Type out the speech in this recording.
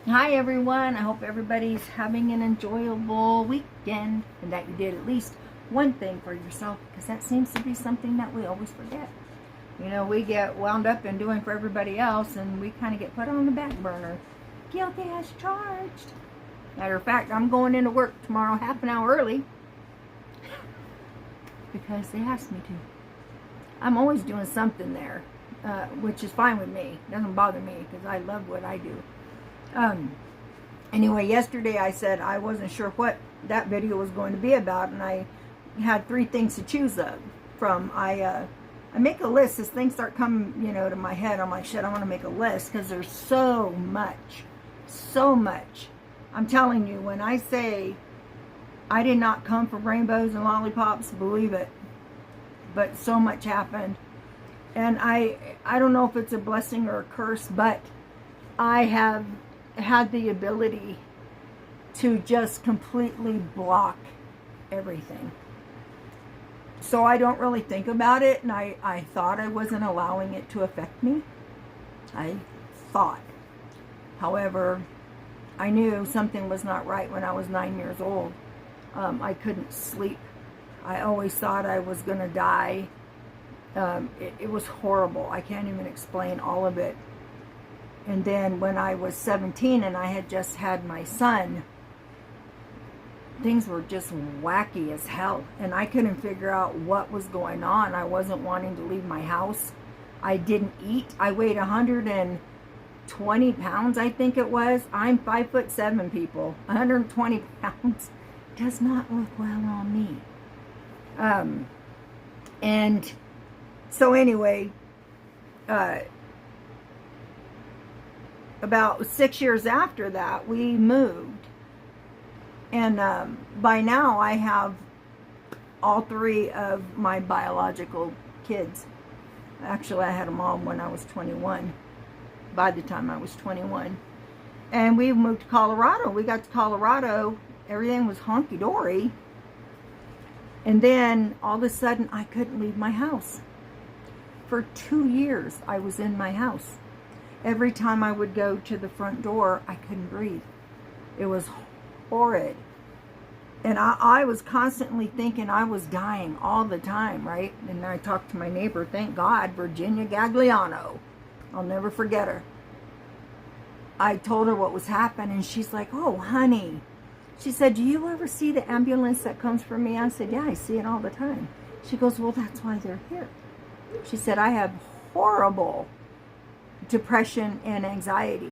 Hi everyone, I hope everybody's having an enjoyable weekend and that you did at least one thing for yourself, because that seems to be something that we always forget. You know, we get wound up in doing for everybody else and we kind of get put on the back burner. Guilty as charged. Matter of fact, I'm going into work tomorrow half an hour early because they asked me to. I'm always doing something there, which is fine with me. It doesn't bother me because I love what I do. Anyway, yesterday I said I wasn't sure what that video was going to be about, and I had 3 things to choose from. I make a list as things start coming, to my head. I'm like, shit, I want to make a list because there's so much. I'm telling you, when I say I did not come for rainbows and lollipops, believe it. But so much happened, and I don't know if it's a blessing or a curse, but I have had the ability to just completely block everything. So I don't really think about it, and I thought I wasn't allowing it to affect me. I thought. However, I knew something was not right when I was 9 years old. I couldn't sleep. I always thought I was going to die. It was horrible. I can't even explain all of it. And then when I was 17 and I had just had my son, things were just wacky as hell. And I couldn't figure out what was going on. I wasn't wanting to leave my house. I didn't eat. I weighed 120 pounds, I think it was. I'm 5'7", people. 120 pounds does not look well on me. And so anyway, about 6 years after that, we moved. And by now, I have all 3 of my biological kids. Actually, I had them all when I was 21, by the time I was 21. And we moved to Colorado. We got to Colorado. Everything was honky-dory. And then, all of a sudden, I couldn't leave my house. For 2 years, I was in my house. Every time I would go to the front door, I couldn't breathe. It was horrid. And I was constantly thinking I was dying all the time, right? And I talked to my neighbor, thank God, Virginia Gagliano. I'll never forget her. I told her what was happening, and she's like, oh, honey. She said, do you ever see the ambulance that comes for me? I said, yeah, I see it all the time. She goes, well, that's why they're here. She said, I have horrible depression and anxiety.